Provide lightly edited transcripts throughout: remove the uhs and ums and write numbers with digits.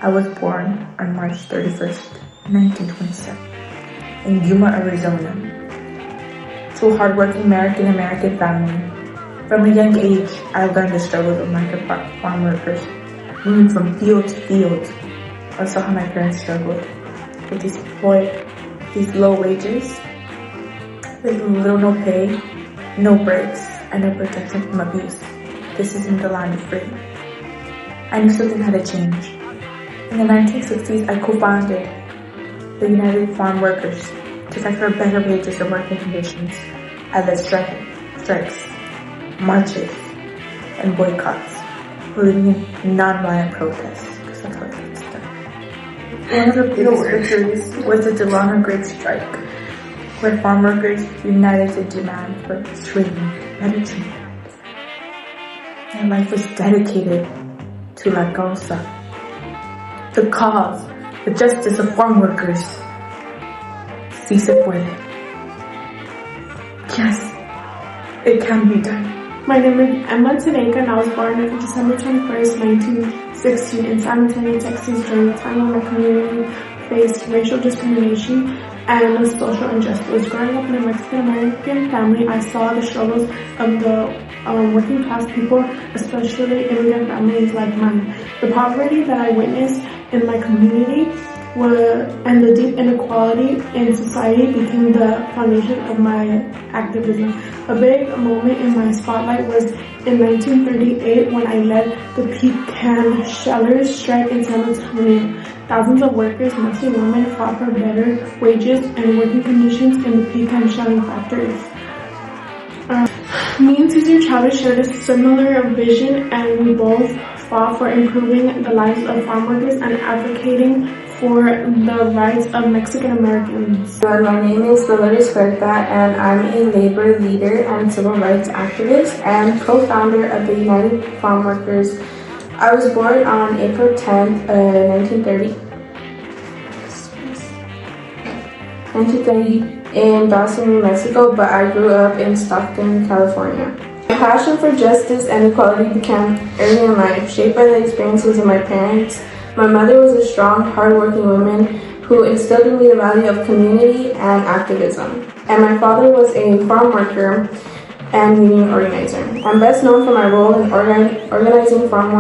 I was born on March 31st, 1927, in Yuma, Arizona, to a hardworking American family. From a young age, I learned the struggles of migrant farm workers, moving from field to field. I saw how my parents struggled with these low wages, with little no pay, no breaks, and no protection from abuse. This isn't the land of free. I knew something had to change. In the 1960s, I co-founded the United Farm Workers to fight for better wages and working conditions. I led strikes, marches, and boycotts, believing in non-violent protests, because that's what gets done. One of the biggest victories was the Delano Grape Strike, where farm workers united to demand for better treatment. Their life was dedicated to La Causa, the cause, the justice of farm workers. Sí se puede. Yes, it can be done. My name is Emma Taneka, and I was born on December 21st, 1916 in San Antonio, Texas, during a time when my community faced racial discrimination and social injustice. Growing up in a Mexican-American family, I saw the struggles of the working class people, especially immigrant families like mine. The poverty that I witnessed in my community and the deep inequality in society became the foundation of my activism. A big moment in my spotlight was in 1938 when I led the pecan shellers strike in San Antonio. Thousands of workers, mostly women, fought for better wages and working conditions in the pecan shelling factories. Me and Cesar Chavez shared a similar vision, and we both fought for improving the lives of farm workers and advocating for the rights of Mexican Americans. My name is Dolores Huerta, and I'm a labor leader and civil rights activist and co-founder of the United Farm Workers. I was born on April 10th, 1930 in Dawson, New Mexico, but I grew up in Stockton, California. My passion for justice and equality began early in life, shaped by the experiences of my parents. My mother was a strong, hardworking woman who instilled in me the value of community and activism. And my father was a farm worker and union organizer. I'm best known for my role in organizing farm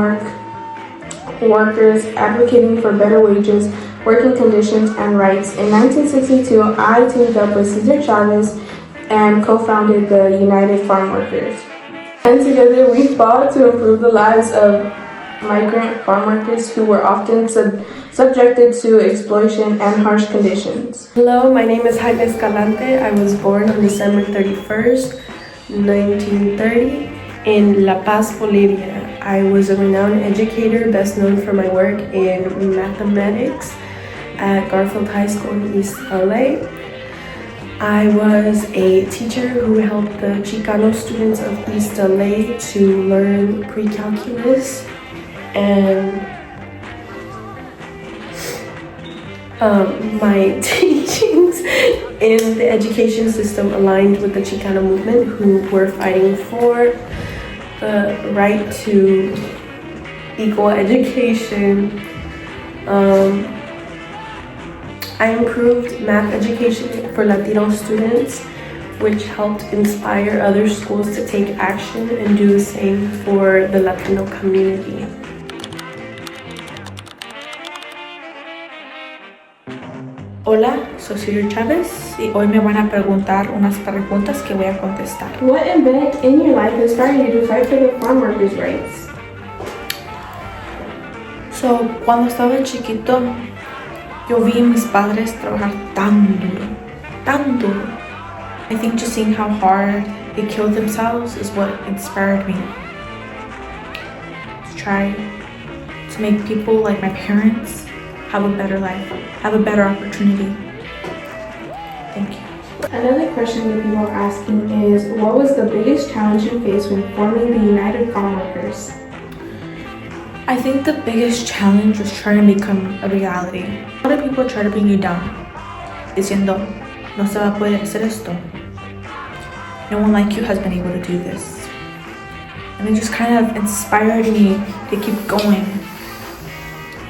workers, advocating for better wages, working conditions, and rights. In 1962, I teamed up with Cesar Chavez and co-founded the United Farm Workers. And together we fought to improve the lives of migrant farm workers who were often subjected to exploitation and harsh conditions. Hello, my name is Jaime Escalante. I was born on December 31st, 1930 in La Paz, Bolivia. I was a renowned educator, best known for my work in mathematics at Garfield High School in East LA. I was a teacher who helped the Chicano students of East LA to learn pre-calculus, and my teachings in the education system aligned with the Chicano movement, who were fighting for the right to equal education. I improved math education for Latino students, which helped inspire other schools to take action and do the same for the Latino community. Hola, soy Cesar Chavez y hoy me van a preguntar unas preguntas que voy a contestar. What event in your life inspired you to fight for the farm workers' rights? So, cuando estaba chiquito, yo vi a mis padres trabajar tan duro. I think just seeing how hard they killed themselves is what inspired me to try to make people like my parents have a better life, have a better opportunity. Thank you. Another question that people are asking is, what was the biggest challenge you faced when forming the United Farm Workers? I think the biggest challenge was trying to become a reality. A lot of people try to bring you down, diciendo, no se va a poder hacer esto. No one like you has been able to do this. And it just kind of inspired me to keep going.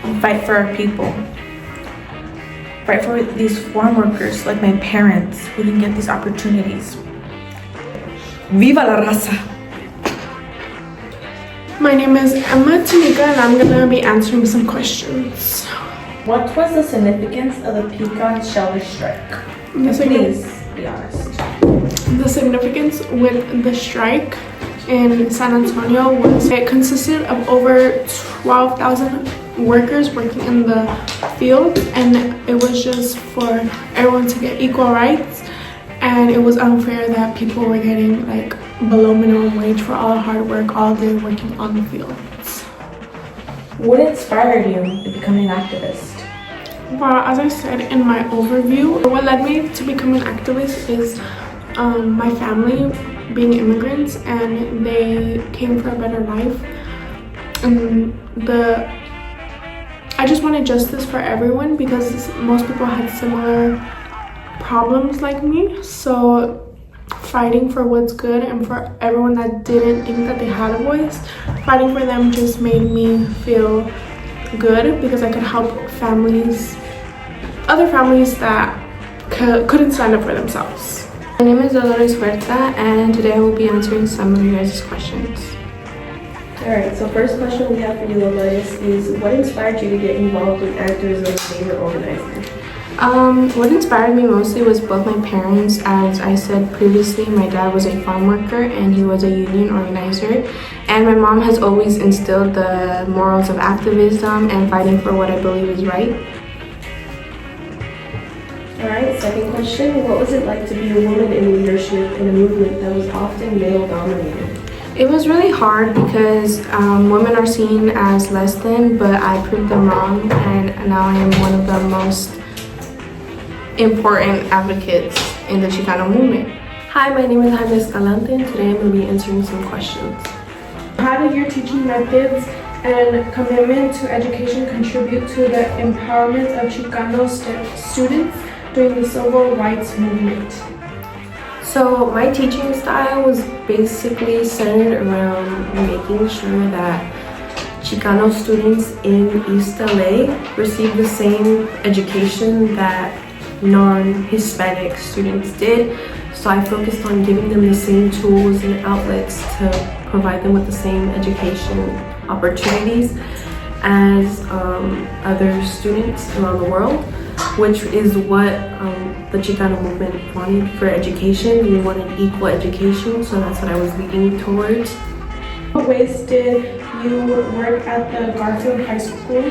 and fight for our people. Fight for these farm workers like my parents who didn't get these opportunities. Viva la raza! My name is Emma Tanika and I'm gonna be answering some questions. What was the significance of the pecan sheller strike? Please be honest. The significance with the strike in San Antonio was it consisted of over 12,000 workers working in the field, and it was just for everyone to get equal rights, and it was unfair that people were getting like below minimum wage for all the hard work all day working on the fields. What inspired you to become an activist? Well, as I said in my overview, what led me to become an activist is my family being immigrants, and they came for a better life, and I just wanted justice for everyone because most people had similar problems like me. So fighting for what's good and for everyone that didn't think that they had a voice, fighting for them just made me feel good because I could help other families that couldn't stand up for themselves. My name is Dolores Huerta, and today I will be answering some of your guys' questions. Alright, so first question we have for you, Dolores, is what inspired you to get involved in activism and labor organizing? What inspired me mostly was both my parents. As I said previously, my dad was a farm worker and he was a union organizer, and my mom has always instilled the morals of activism and fighting for what I believe is right. Alright, second question, what was it like to be a woman in leadership in a movement that was often male dominated? It was really hard because women are seen as less than, but I proved them wrong, and now I am one of the most important advocates in the Chicano movement. Hi, my name is Jaime Escalante, and today I'm going to be answering some questions. How did your teaching methods and commitment to education contribute to the empowerment of Chicano students during the civil rights movement? So my teaching style was basically centered around making sure that Chicano students in East LA receive the same education that non-Hispanic students did. So I focused on giving them the same tools and outlets to provide them with the same education opportunities as other students around the world, which is what the Chicano movement wanted for education. We wanted equal education, so that's what I was leading towards. What ways did you work at the Garfield High School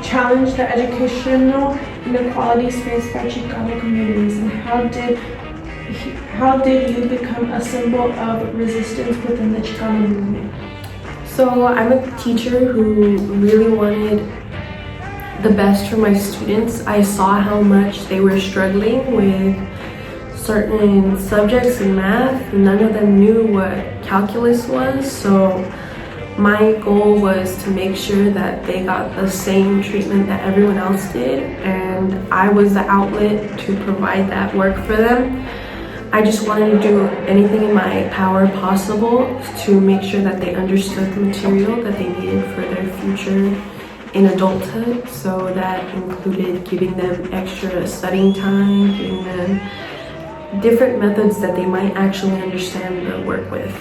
challenge the educational inequalities faced by Chicano communities, and how did you become a symbol of resistance within the Chicano movement? So I'm a teacher who really wanted the best for my students. I saw how much they were struggling with certain subjects in math. None of them knew what calculus was, so my goal was to make sure that they got the same treatment that everyone else did, and I was the outlet to provide that work for them. I just wanted to do anything in my power possible to make sure that they understood the material that they needed for their future in adulthood. So that included giving them extra studying time, giving them different methods that they might actually understand the work with.